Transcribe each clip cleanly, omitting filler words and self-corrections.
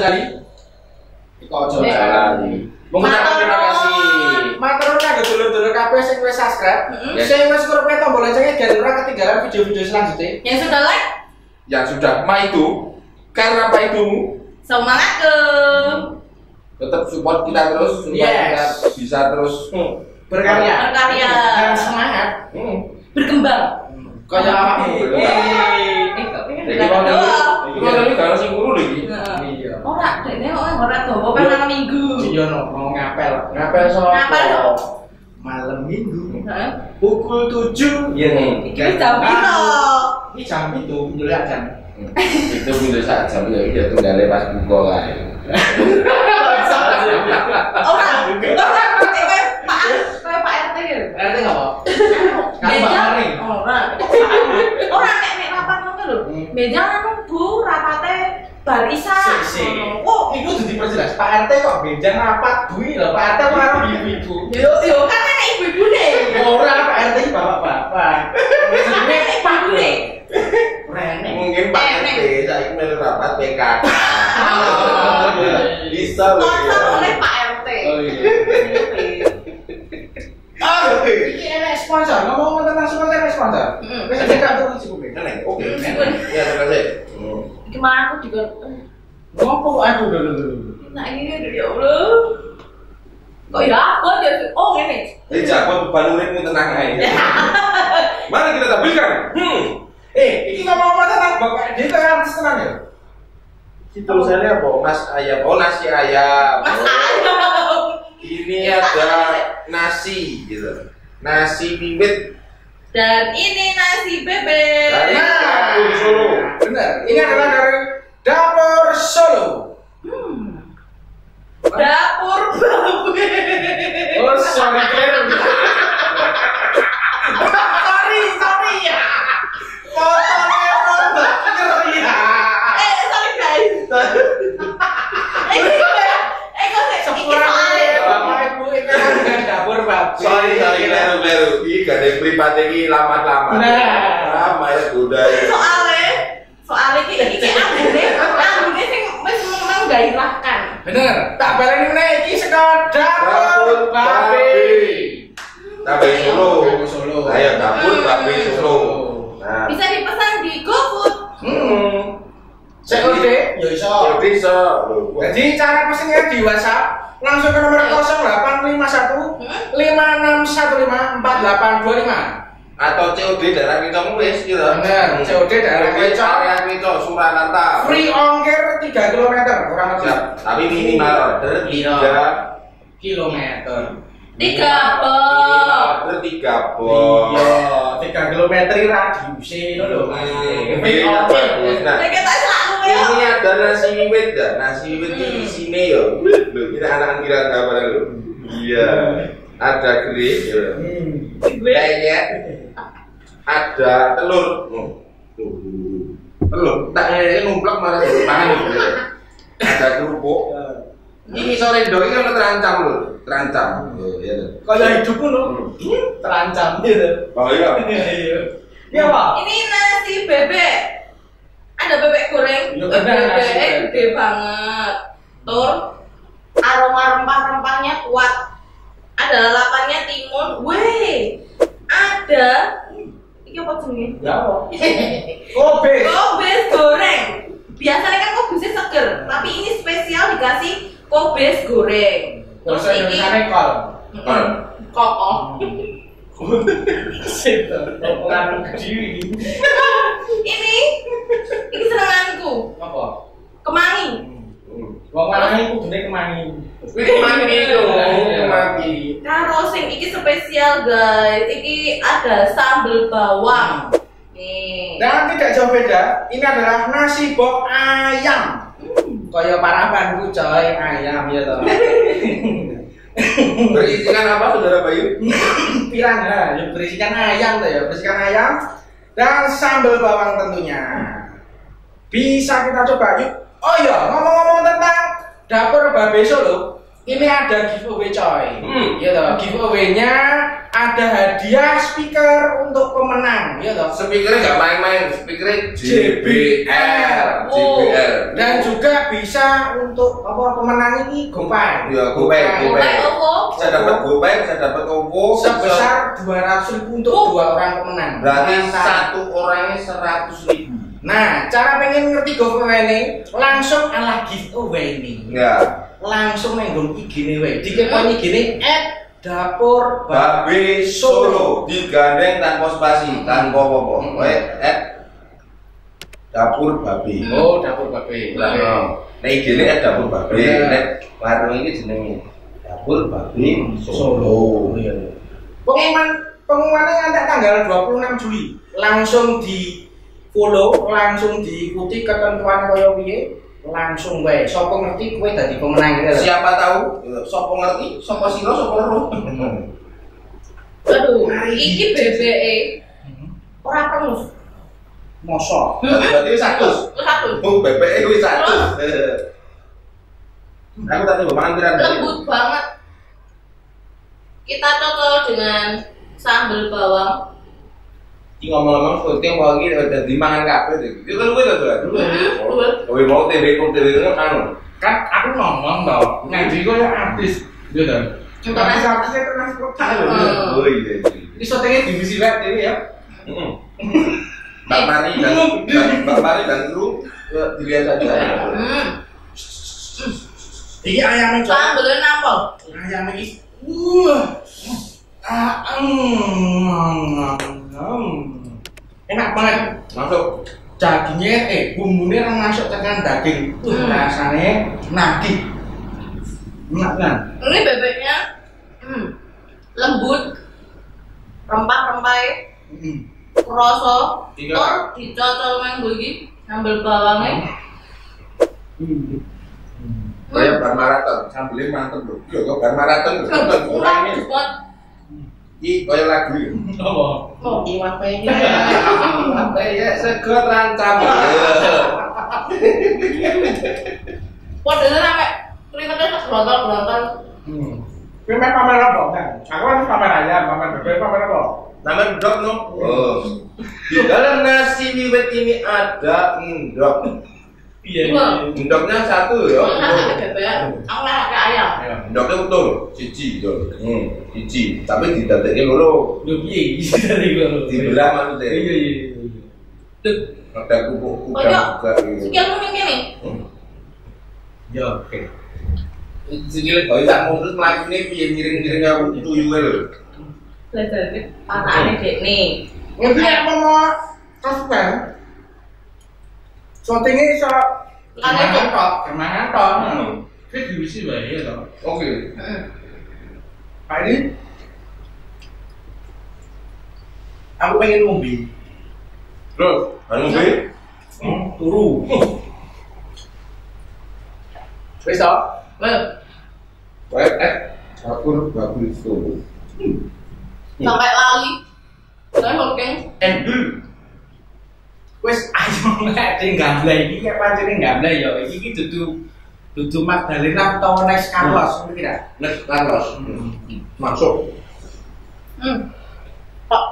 lali. Ojo lali. Mengucapkan terima kasih. Matur kangge dulur-dulur kabeh sing wis subscribe. Sing wis ngrupi tombol loncengnya biar ora ketinggalan video-video selanjutnya. Yang sudah like? Yang sudah itu karena apa itu? Assalamualaikum. Tetap support kita terus supaya kita bisa terus berkarya dan semangat berkembang. Kayak apa? Jadi kalau tadi kalau sing guru lagi. Iya. Ora, dekne ora dawa kan malam Minggu. Iya no, mau ngapel Ngapel dong. malam Minggu. Heeh. Pukul 7. Iya nih. Iki jam piro? Ini jam itu menjelang jam. Itu bisa saja dia tunggalnya pas buka lah. Ora. Pak RT gitu. RT enggak apa? Beda. Ora nek rapat ngono lho. Beda anu Bu, rapate bar isa. Oh, itu udah diperjelas. Pak RT kok benjang rapat bui lho. Pak RT karo ibu-ibu. Yo kan nek ibu-ibune. Ora Pak RT bapak-bapak. Nek ibu-ibune. Renek. Mungkin Pak RT saiki melu rapat PKK. Bisa Sponsor oleh Pak RT. Oh iya. Iki enek sponsor. Ngomong tentang sponsor. Wis kita tuh cukup. Enak. Oke. Ya terima kasih. Iki mah aku juga Ngopo aduh. nah ini ya Allah. Kok ya apa dia? Oh ini. Jago beban muridmu tenang aja. Mari kita tampilkan. Iki ngomong tentang bapak dia kan tenang ya. Tulisannya apa? Mas ayam. Oh nasi ayam. Ini ada nasi gitu. Nasi bibit. Dan ini nasi bebek. Dari Dapur Solo. Benar. Ini adalah dari Dapur Solo. Dapur bebek. Oh, sorry ya. Fotonya roboter ya. Sorry guys. Dapur babi. Sorry leru. Ini gak ada yang pribadi ini lama-lama. Lama ya budaya. Soalnya ini ambune sing wis memang gairahkan. Bener. Tak baleni meneh iki saka Dapur Babi. Babi Solo. Ayo Dapur Babi Solo. Nah. Bisa dipesan di GoFood. COD ya iso. Ya bisa. Jadi cara pesennya di WhatsApp langsung ke nomor 0851 5615 4825. Atau COD daerah kita wis gitu. Bener, COD daerah kita Surakarta. Free ongkir 3 km kurang lebih. Tapi minimal order 3 km. 3 bol. Order 3 bol. Iya, 3 km radiusnya lho. Free ongkir. Nah, Kita selalu ya. ini ada nasi bibit ya. Nasi bibit di sini yo. Loh, ini anak kira apa lu? Iya. Ada gris ya. Kayaknya ada telur. Telur. Tak numplak malah di pangan gitu. Ada kerupuk. Ini sore doi kan terancam loh. Terancam. Iya. Kayak hidupku lho. Terancam gitu. Oh iya. Iya, Pak. Ini nasi bebek. Ada bebek goreng. Bebek gede banget. Tur aroma rempah-rempahnya kuat. Ada lalapannya timun. Weh. Ada iki apa jenenge? Ya apa? Kobes. Kobes goreng. Biasanya kan kobesnya seger, tapi ini spesial dikasih kobes goreng. Terus Bahasa ini Indonesia kol. kokok. Ini senenganku. Apa? Kemangi. Wong lanang iku kudune kemangi. Kemangi itu. Kemangi. Karo sing iki spesial guys. Iki ada sambal bawang. Nih. Dan tidak jauh beda, ini adalah nasi box ayam. Kaya parapanku coy, ayam ya toh. Berisikan apa saudara Bayu? Piranha, yang berisikan ayam tuh ya, berisikan ayam dan sambal bawang tentunya. Bisa kita coba yuk. Oh iya, ngomong-ngomong tentang Dapur Babi Solo, Ini ada giveaway coy. Iya toh, giveaway-nya ada hadiah speaker untuk pemenang, iya toh. Speakernya nggak main-main, speakernya JBL. JBL. Dan juga bisa untuk apa pemenang ini GoPay. Iya, GoPay. Oppo. Saya dapat GoPay, saya dapat Oppo Sebesar 200.000 untuk 2 orang pemenang. Berarti satu orangnya 100.000. Nah, cara pengen ngerti giveaway ini langsung ala giveaway ini. Ya. Langsung nenggon IG nih weh. Dikeponi gini @dapur Babe Solo digandeng tanpa spasi, tanpa apa-apa. Dapur Babe. Oh, dapur Babe. Nah, IG-ne dapur Babe. Nek warung ini jenenge Dapur Babe Solo. Pengumumannya nanti tanggal 26 Juli. Langsung di follow, langsung diikuti ketentuan koyo piye. Langsung wae. Sapa ngerti kowe dadi pemenang gitu. Siapa tahu? Sapa ngerti? Sapa sira? Sapa ero? Aduh, iki BBE ora penuh. Mosok. Berarti wis 100. Oh, BPE wis 100. Aku tadi makan pirang. Lembut banget. Kita cocol dengan sambal bawang. Iki ngomong-ngomong syuting wae iki dadi mangan kabeh iki. Itu kan kowe to, Bro. Kowe mau TV itu anu. Kan aku ngomong toh, ngaji koyo artis, gitu kan. Artis-artisnya terus kota lho. Oh iya. Ini syutingnya di misi web ini ya. Mbak Mari dan kru dilihat saja. Iki ayamnya coba. Sambalnya nampol. Ayam ini. Enak banget. Masuk. Dagingnya, bumbunya masuk tekan daging. Rasanya nagih. Enak kan? Ini bebeknya lembut, rempah-rempahnya kroso, tur dicocol manggo iki sambal bawangnya. Kayak bar maraton, sambelnya mantep lho. Iya kok bar maraton. Kurang buat Iki kaya lagu ya. oh Iwak pe. Apa ya segot rancam. padahal sampai keringetnya segelontol-gelontol. Kowe main pamer apa kan? Aku kan pamer ayam, pamer bebek, pamer apa? Nama endok no. Oh. Di dalam nasi liwet ini ada endok. Iya. Endoknya satu ya. Bebek, aku lah pakai ayam. Endoknya betul, siji yo. Siji, tapi didadekke loro. Lho piye iki dari lho. Dibelah maksudnya. Iya. Tuh, Ada kuku juga gitu. Sekian mungkin ini. ya oke. Sikile bae tak terus mlakune piye miring-miring aku tuyuke lho. Belajar patahane dekne. Ngerti apa mau kasukan? Syutingnya iso kemangan tok. Kita divisi wae ya toh. Oke. Pak ini aku pengen ngombe. Terus, anu be? Turu. Wis toh? Dapur bagus itu. Sampai lali. Saya holding. Endul. Wis ayo nek tinggal iki kayak pancene gamblay ya. Iki dudu Magdalena utawa Next Carlos ngerti tidak? Next Carlos. Masuk. Kok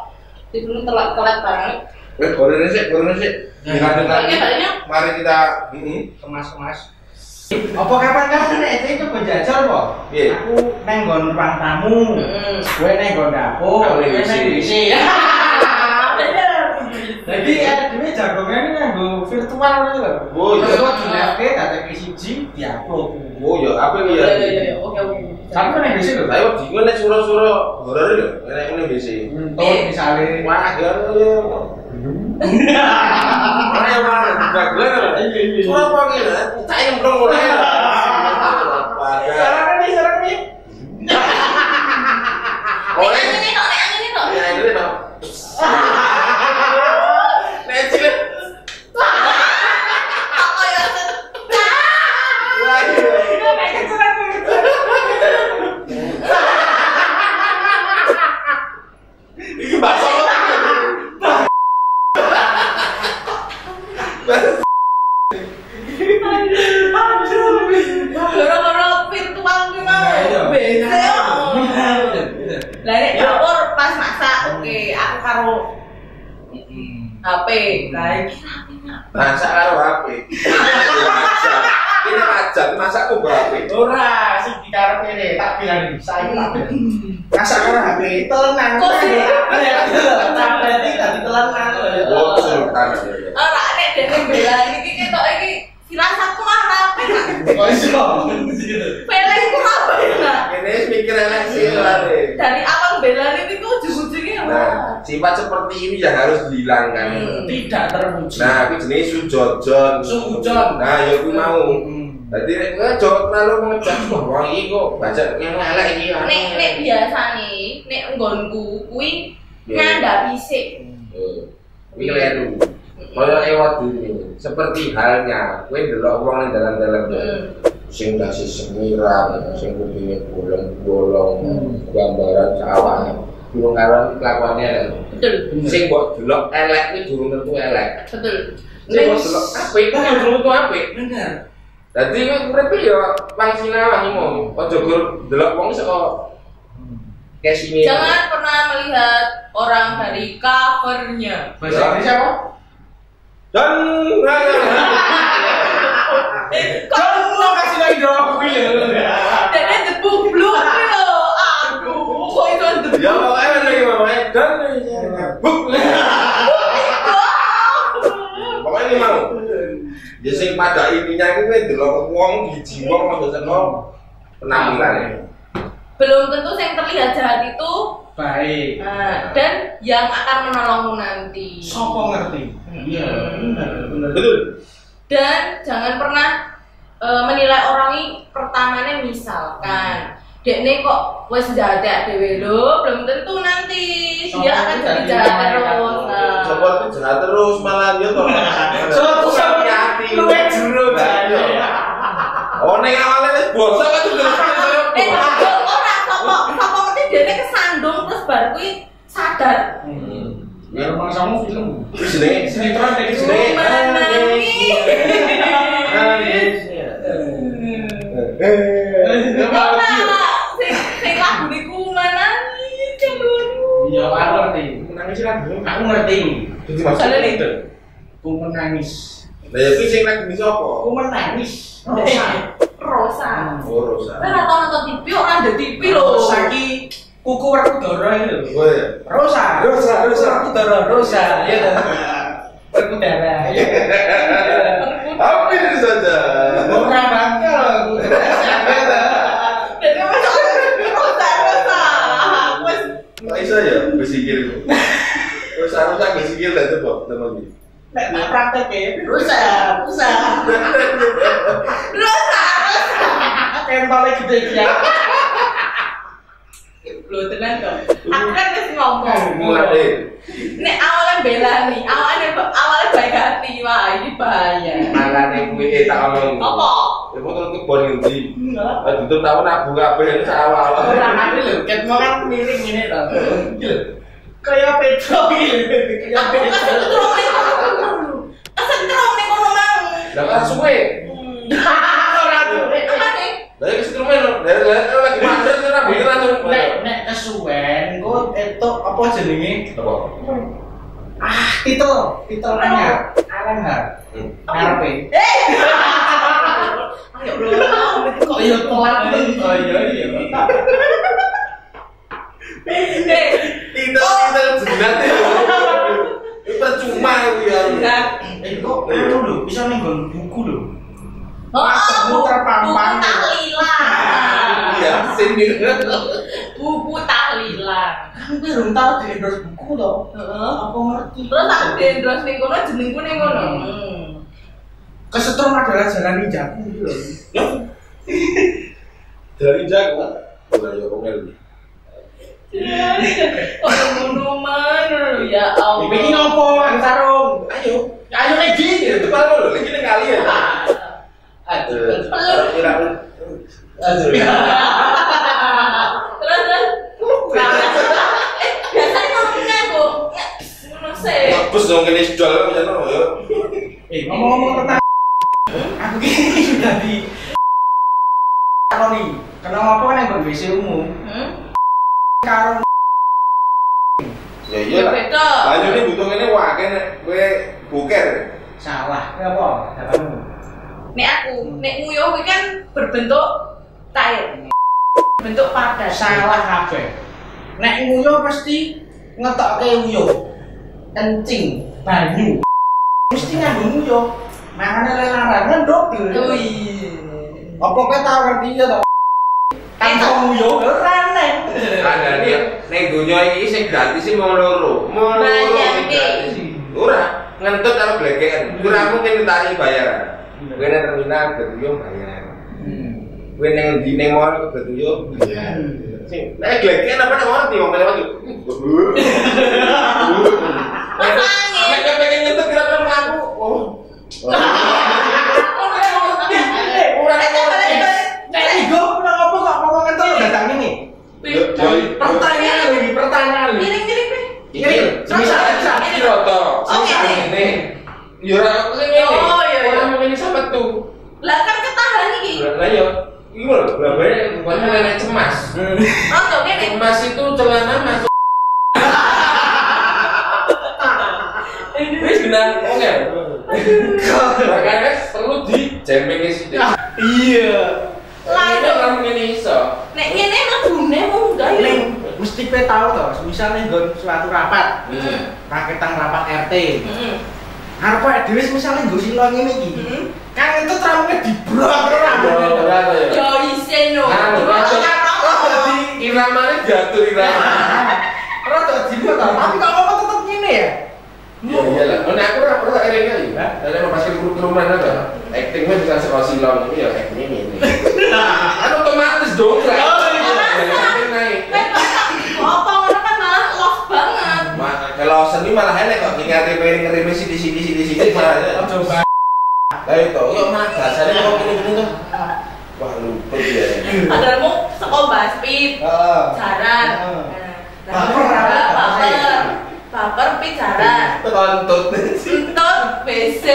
dulu telat banget. Goreng sih. Lagi tadinya Mari kita Kemas-kemas. Apa kapan-kapan nek itu coba jajal kok? Piye? Aku neng nggon ruang tamu. Kowe neng nggon dapur, kowe neng WC. Jadi ya dhewe jagongane nganggo virtual ngono lho. Oh iya. Terus di-live datek siji diupload. Oh ya, apa ya? Iya, oke. Sampe neng WC lho. Ayo bingung nek sura-sura horor lho, nek ngene BC. Entuk misale Wah, ya. Ayo mana? Dagelan lho. Sura apa iki lho? Cak nyemplung ora. Sarane nih. Oh, Ini kok. ya ini toh. Nek cilik. Apa ya? Wah, iki bakso. Gara-gara virtual HP. Nah, iki HP-nya. Masak karo HP. Ini aja, masak kok HP. Ora, sing dikarep kene tak bilang saya tak bilang. Masak karo HP telenan. Kok sih? Tablet iki dadi telenan. Oh, sultan. Ora nek dene bela iki ketok iki firasatku mah rapi. Kok iso? Pelengku apa ya? Ini mikir elek sih lare. Dari awal bela itu ujung-ujungnya Nah, sifat seperti ini yang harus dihilangkan. Tidak terpuji. Nah, iki jenenge sujojon. Sujon. Nah, ya kuwi mau. Dadi nek kowe aja terlalu ngejak wong iki kok baca yang elek iki. Nek biasane nek nggonku kuwi nyandap isik. Kuwi kleru. Kaya lewat dunia. Seperti halnya kowe ndelok wong nang dalan-dalan. Sing dasi semiran, sing kupinge bolong-bolong, gambaran sawah. Durung karuan kelakuane. Betul. Sing mbok delok elek kuwi durung tentu elek. Betul. Sing mbok delok apik kuwi durung tentu apik. Bener. Dadi kowe urip ya wang sinawang iki mau. Aja gur delok wong saka kesini. Jangan pernah melihat orang dari covernya. Bahasa Indonesia apa? Dan Kamu mau kasih lagi dong kuwi lho. Dene debuk bluk lho. Aku kok iso debuk. ya pokoknya lagi mau dan buk. Pokoknya ini mau. Ya sing pada intinya iku kowe delok wong biji wong aja seno penampilannya. Belum tentu yang terlihat jahat itu Baik. dan yang akan menolongmu nanti. Sopo ngerti? Iya, bener. Betul. Dan jangan pernah menilai orang ini pertamanya misalkan dekne kok wis jahat dhewe lho, belum tentu nanti dia akan jadi jahat terus. Coba itu jahat terus malah dia toh. Suatu hati. Luwih jero aja. Oh ning awalnya wis bosok kan terus Ora sapa ngerti dekne kesandung terus bar kuwi sadar. Ya rumah kamu film. wis jenenge Sinetron dari sini. Sing lagu niku menangis cemburu. Iya, aku ngerti. Menangis lah, aku ngerti. Jadi maksudnya itu. Aku menangis. Lah ya kuwi sing lagi bisa apa? Aku menangis. Rosa. Oh Rosa. Ora tau nonton TV, ora ada TV lho. Saiki kuku Werkudara ini lho. Oh ya. Rosa. Werkudara Rosa. Iya. Werkudara. Hampir saja. Ora bakal. Jadi masuk Rosa. Wes Kok iso ya besikir. Rosa besikir dah coba teman iki. Nek tak praktek ya. Rosa. Kentolnya gede ya. Lho tenan to. Aku kan wis ngomong. Mulai. Nek awalnya belani, awalnya baik hati, wah ini bahaya. Makane kuwi tak omong. Apa? Ya foto kebon ngendi? Ditutup tahun abu kabeh sawah. Ora ane lho, ket mau kan miring ngene to. Kayak Petro iki. Kayak Petro. Kesetrum nih kono mang. Lah kan suwe. Ora suwe. Lah iki instrumen lagi mandek ora bisa langsung. Nek kesuwen engko etuk apa jenenge? Apa? Titel anyar. Aran ha. Ngarepe. Ayo bro, Kok yo telat to. Iya. Titel jinak ya. Itu percuma itu ya. Kok anu lho, bisa ning buku lho. buku terpampang. tahlilan. Iya, sini. Buku tahlilan. Kan gue belum tahu di endorse buku loh. Heeh. Aku ngerti. Terus aku diendorse ning kono jenengku ning kono. Kesetrum adalah jalan ninjaku gitu loh. Dari jago. Udah ya omel. Kok ngono mana ya Allah. Ini ngopo Ang Sarung? Ayo nek gini. Itu kalau lo lagi nih kali ya. Aduh. Terus biasanya ngomongnya aku ngono sih. Bagus dong ini jual macam mana ya? Ngomong-ngomong tentang aku gini sudah di kalau nih, kenapa apa kan yang WC umum? Karo Ya iya lah. Beda. Banyune butuh ngene wae nek kowe boker. Sawah. Apa? Dapatmu. Nek aku, nek nguyuh kuwi kan berbentuk cair. Bentuk padat. Salah kabeh. Nek nguyuh mesti ngetokke nguyuh. Kencing, banyu. Mesti nganggo nguyuh. Makane lelarangan dobel. Oh iya. Apa kowe tau ngerti ya to? Tanpa nguyuh ora neng. Ada dia ning donya iki sing gratis sing mung loro. Mung loro sing gratis. Ora, ngentut karo blekekan. Ora mungkin ditari bayaran. Kowe nang terminal betuyung bayar. Kowe ning ndi ning mall betuyung bayar. Sing nek blekekan apa nek ngerti wong lewat. Nek pengen ngentut kira-kira mlaku. Oh. Pertanyaan. Ini misal roto. Ini. Ya ora aku sing ngene. Oh iya. Ora mungkin sampe tuh. Lah kan ketahan iki. Lah yo. Iku lho, babane bukan nenek cemas. Roto kene. Cemas itu celana masuk. Wis benar, oke. Makanya perlu di jamming sih. Iya. Lah itu ora mungkin iso. Nek ngene mlebune munggah ya. Ning mesti kowe tau to, misale nggon suatu rapat. Raketan rapat RT. Arep awake dhewe misale nggo sila ngene iki. Kan itu tramune dibrok ora. Ora to ya. Yo isin no. Dadi iramane diatur irama. Ora to jiwa to, tapi kok ngomong tetep ngene ya. Iya iyalah. Nek aku ora perlu eling ae. Lah pas kerumun ada. Actingnya bisa sekolah silang ini ya acting ini. Kan otomatis dong. Apa ngono kan malah love banget. Kalau seni malah enak kok ngingati pengen sini malah. Coba. Lah itu, yo malah dasarnya kok gini tuh. Wah luput ya. Padahal mau sekolah baspit. Jaran. Baper pijaran. Tontut. Tuntut BC.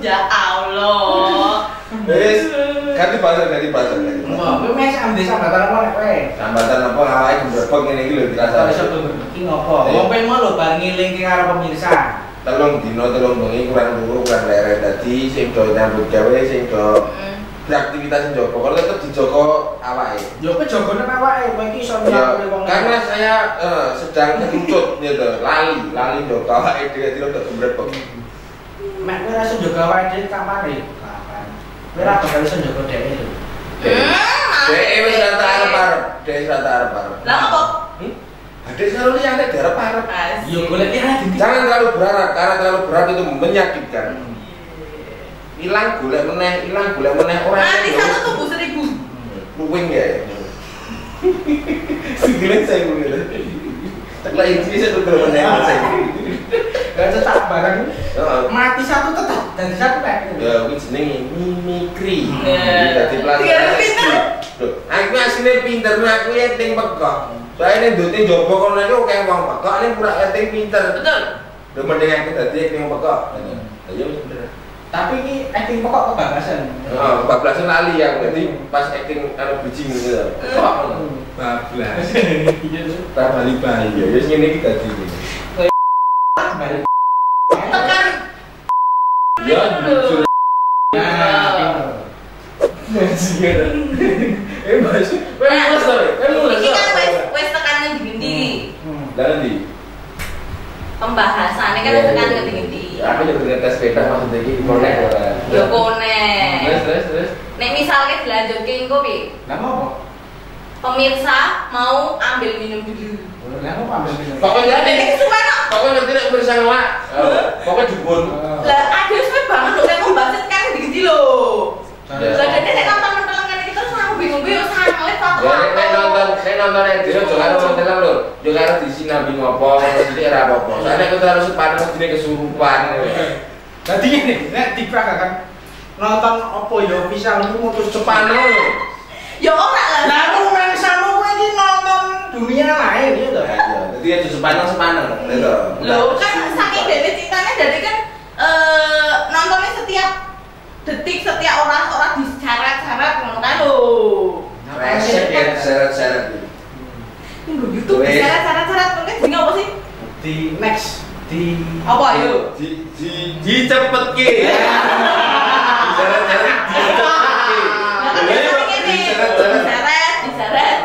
Ya Allah. Wes, ganti pasar. Kowe mes ambil sambatan apa nek kowe? Sambatan apa awake gembrebek ngene iki lho dirasa. Iso iki ngopo? Wong pengen lho bar ngilingke karo pemirsa. Telung dino telung bengi kurang turu kurang leret dadi sing do nyambut gawe sing do beraktivitas sing Joko kalau tetep dijogo awake. Yo kowe jogone awake, kowe iki iso Ya, nyambut wong. karena saya sedang kerucut gitu, lali Joko awake dhewe tidak gembrebek. Mek kowe ora iso njogo awake dhewe kamare. Kapan? Kowe ora bakal iso njogo dhewe lho. Dhewe wis rata arep-arep, dhewe rata arep-arep. Lah apa? Adek selalu lihat arep-arep. Yo golek ora dadi. Jangan terlalu berat, karena terlalu berat itu menyakitkan. Hilang golek meneh orang. Mati satu tumbuh 1000. Luwing ya. Segini saya mulai. Tak lagi bisa tuh meneh saya. Gak cetak barang. Mati satu tetap dan satu kayak. Ya, wis jenenge mimikri. Ya. Dadi pelajaran. Aku asline pinter, aku eting pekok. Soale ndute njaba kono iki akeh wong pekok, ning pura eting pinter. Betul. Lho mending aku dadi eting pekok. Ayo bener. Tapi ini acting pokok kebablasan. Oh, kebablasan lali ya. Jadi pas acting anu bridging gitu. Kok ngono? Bablas. Iya tuh. Ta bali-bali ya. Wis ngene iki dadi. Tekan. Ya, jujur. Mas. Mulus to. Mulus. Iki kan wis tekan ngendi-endi. Lah ndi? Pembahasannya kan tekan ngendi-endi. Aku juga ngetes sepeda maksudnya iki konek ora. Yo konek. Terus. Nek misalnya dilanjutke engko piye? Lah ngopo? Pemirsa mau ambil minum dulu. Lah ngopo ambil minum? Pokoknya Ini kesuwen kok. pokoknya ngerti nek bersama Wak. Pokoknya dibun. Lah ada suwe banget lho nek mau bahas kan gede lho. Ya. Lah dene nek nonton kan iki terus aku bingung-bingung sangat satu. Saya nonton dia juga harus nonton lho. Juga harus disinambi ngopo, jadi ora apa-apa. Soalnya aku harus sepadan mesti kesurupan. Dadi ngene, nek diprak kan nonton opo ya bisa lu mutus Sepano lho. Ya ora lah. Lah aku mangsamu kowe iki nonton dunia lain ya to. Jadi aja sepanang gitu. Lho kan saking dene cintanya dari kan nontonnya setiap detik setiap orang disyarat-syarat ngono kan lho. Resep ya syarat-syarat. Lho YouTube syarat-syarat ngono Sing apa sih? Di next di Apa ayo? Di cepet ki. Jalan-jalan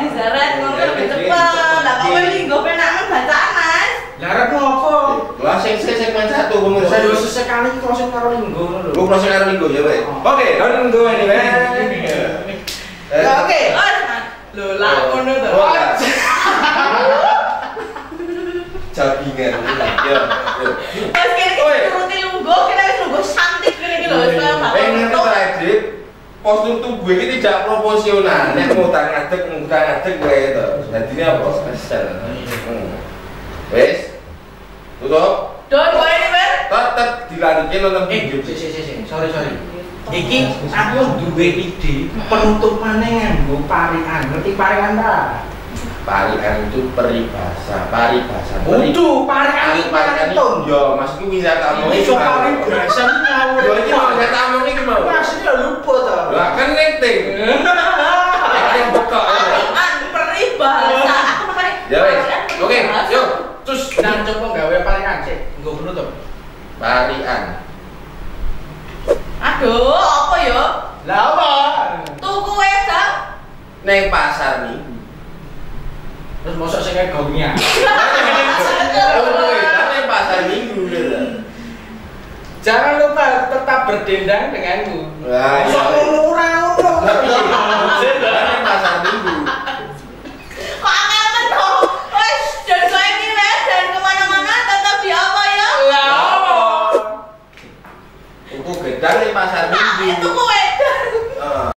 diseret ngono lebih cepet. Lah kok iki nggo penakan bacaan, Mas? Lah arep ngopo? Lah segmen 1 pemirsa. Saya dulu sesekali closing karo linggo ngono lho. Lu closing karo linggo ya, Pak. Oke, linggo ini, Pak. Oke. Lho, lah ngono to. Jabingan. Yo. Mas kene turuti lungguh, kita wis lungguh santik kene iki lho, wis kaya Pengen terakhir postur tubuh ini tidak proporsional. Nek ngutang ngadeg wae to. Dadine apa? Spesial. Wes. Tutup. Don kowe ini, Ber. Tetep dilanjutke nonton video. Sorry. Iki aku duwe ide penutupane nganggo parikan. Ngerti parikan ta? Parikan itu peribahasa. Udu parikan itu. Yo, maksudku wisata mau iso paribahasa ngawur. Yo iki mau wisata mau iki mau. Maksudnya lupa ta. Lah kan ngeting. Yang pokok. Peribahasa. Aku namanya. Ya wes. Oke, yuk. Terus nang coba gawe parikan sik, nggo penutup. Parikan. Aduh, apa ya? Lah apa? Tuku wedang. Neng pasar Minggu. Terus mosok sing kaya gongnya. Neng pasar Minggu gitu. Jangan lupa tetap berdendang denganku. Wah, Sok ngono ora ngono.